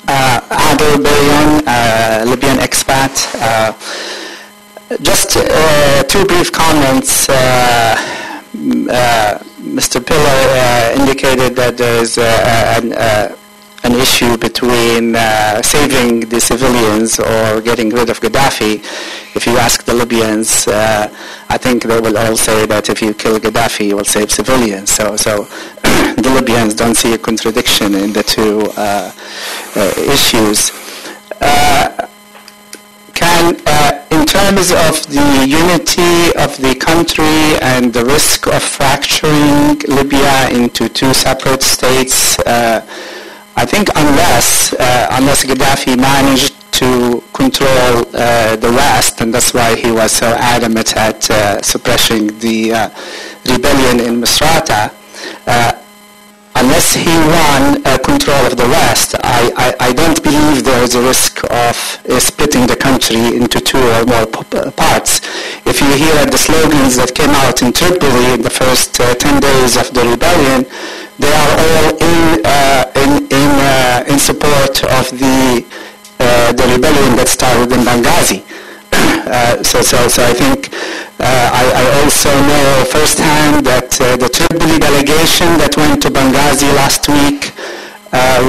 Adel Bayan, Libyan expat. Just two brief comments. Mr. Pillar indicated that there is an issue between saving the civilians or getting rid of Gaddafi. If you ask the Libyans, I think they will all say that if you kill Gaddafi, you will save civilians. So the Libyans don't see a contradiction in the two issues. In terms of the unity of the country and the risk of fracturing Libya into two separate states, I think unless Gaddafi managed to control the West, and that's why he was so adamant at suppressing the rebellion in Misrata, unless he won control of the West, I don't believe there is a risk of splitting the country into two or more parts. If you hear the slogans that came out in Tripoli in the first 10 days of the rebellion, they are all in support of the rebellion that started in Benghazi. So I think I also know firsthand that the Tripoli delegation that went to Benghazi last week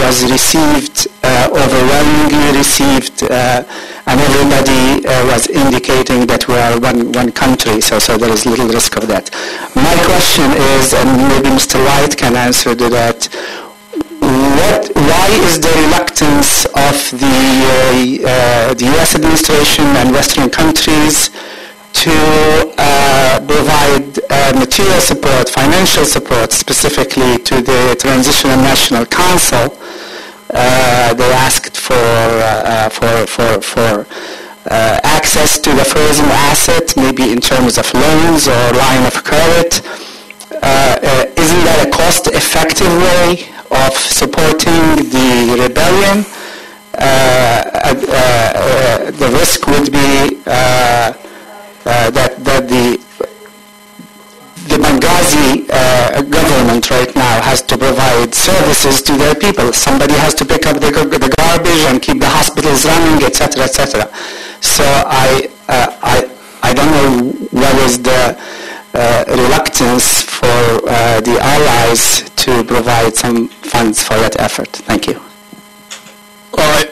was received, overwhelmingly received, and everybody was indicating that we are one country, so there is little risk of that. My question is, and maybe Mr. White can answer to that, why is the reluctance of the U.S. administration and Western countries to provide material support, financial support, specifically to the Transitional National Council? They asked for access to the frozen asset, maybe in terms of loans or line of credit. Isn't that a cost-effective way of supporting the rebellion? The risk would be that the Benghazi government right now has to provide services to their people. Somebody has to pick up the garbage and keep the hospitals running, etc., etc. So I don't know what is the reluctance for the allies to provide some funds for that effort. Thank you. Well,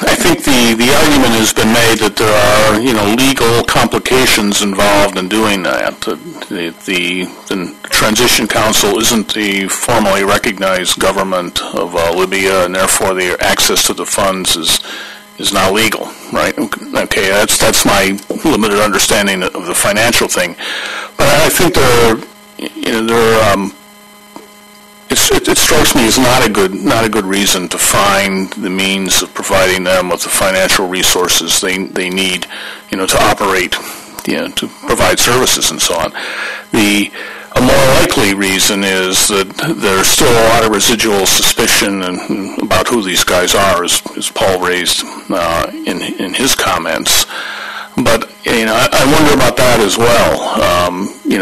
I think the argument has been made that there are legal complications involved in doing that. The Transition Council isn't the formally recognized government of Libya, and therefore the access to the funds is not legal, right? Okay, that's my limited understanding of the financial thing. But I think it strikes me as not a good reason to find the means of providing them with the financial resources they need, to operate, to provide services and so on. A more likely reason is that there's still a lot of residual suspicion about who these guys are, as Paul raised in his comments. But I wonder about that as well.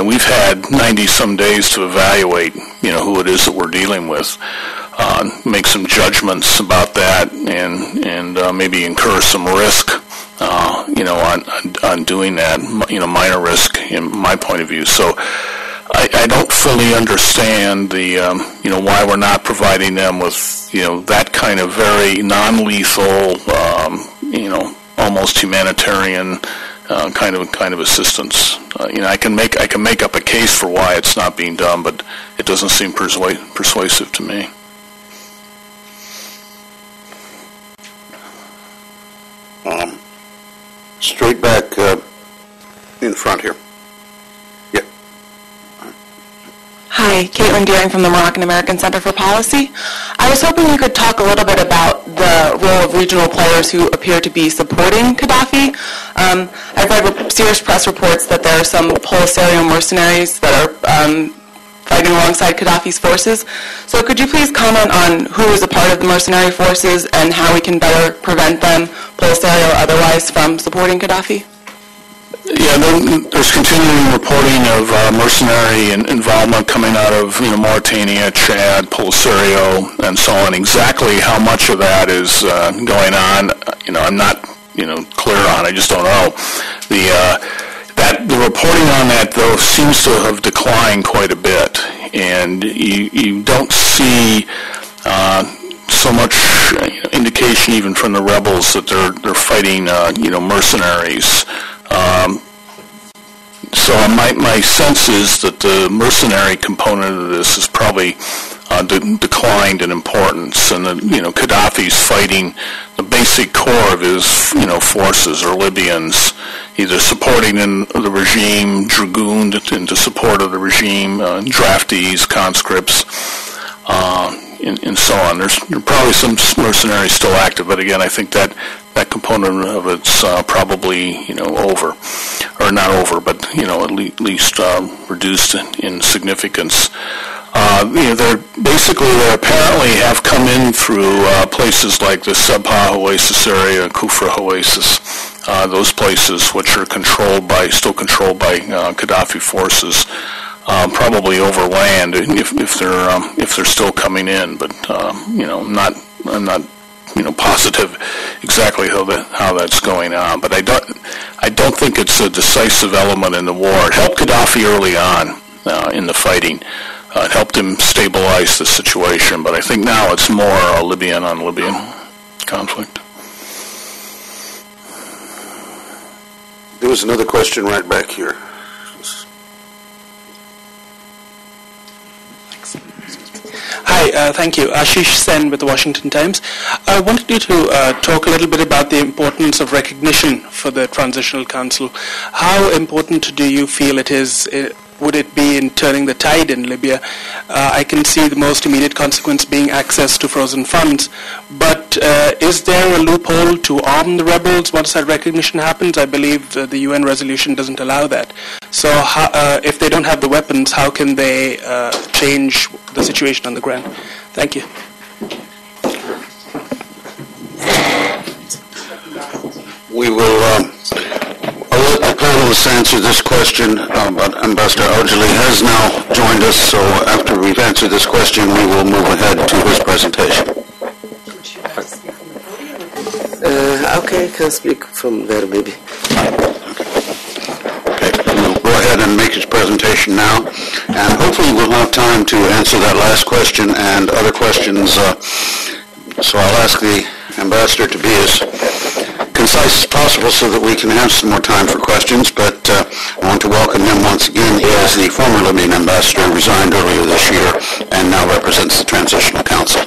We've had 90-some days to evaluate, who it is that we're dealing with, make some judgments about that, and maybe incur some risk, on doing that. Minor risk in my point of view. So I don't fully understand why we're not providing them with that kind of very non-lethal, almost humanitarian kind of assistance. I can make up a case for why it's not being done, but it doesn't seem persuasive to me. Straight back in front here. Yeah. Hi, Caitlin Deering from the Moroccan American Center for Policy. I was hoping you could talk a little bit about the role of regional players who appear to be supporting Gaddafi. I've read serious press reports that there are some Polisario mercenaries that are fighting alongside Gaddafi's forces. So could you please comment on who is a part of the mercenary forces and how we can better prevent them, Polisario or otherwise, from supporting Gaddafi? Yeah, there's continuing reporting of mercenary involvement coming out of Mauritania, Chad, Polisario, and so on. Exactly how much of that is going on, I'm not clear on. I just don't know. The reporting on that though seems to have declined quite a bit, and you don't see so much indication even from the rebels that they're fighting mercenaries. So my sense is that the mercenary component of this has probably declined in importance, and that Qaddhafi's fighting the basic core of his forces are Libyans, either supporting in the regime, dragooned into support of the regime, draftees, conscripts, and so on. There's probably some mercenaries still active, but again, I think that component of it's probably over, or not over, but at least reduced in significance. They apparently have come in through places like the Sabha Oasis area, Kufra Oasis, those places which are still controlled by Gaddafi forces. Probably over land if they're still coming in, but I'm not positive exactly how that's going on. But I don't think it's a decisive element in the war. It helped Gaddafi early on in the fighting. It helped him stabilize the situation, but I think now it's more a Libyan on Libyan conflict. There was another question right back here. Hi, thank you. Ashish Sen with the Washington Times. I wanted you to talk a little bit about the importance of recognition for the Transitional Council. How important do you feel it is, would it be in turning the tide in Libya? I can see the most immediate consequence being access to frozen funds, but is there a loophole to arm the rebels once that recognition happens? I believe the UN resolution doesn't allow that. So if they don't have the weapons, how can they change the situation on the ground? Thank you. We will I'll let the panelists answer this question, but Ambassador Aujali has now joined us, so after we've answered this question, we will move ahead to his presentation. Okay, I can speak from there maybe. Okay, we'll go ahead and make his presentation now, and hopefully we'll have time to answer that last question and other questions. So I'll ask the Ambassador to be as concise as possible so that we can have some more time for questions, but I want to welcome him once again. He is the former Libyan ambassador who resigned earlier this year and now represents the Transitional Council.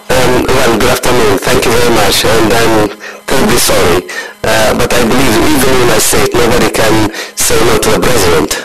Well, good afternoon. Thank you very much, and I'm terribly sorry, but I believe even in my state nobody can say no to the President.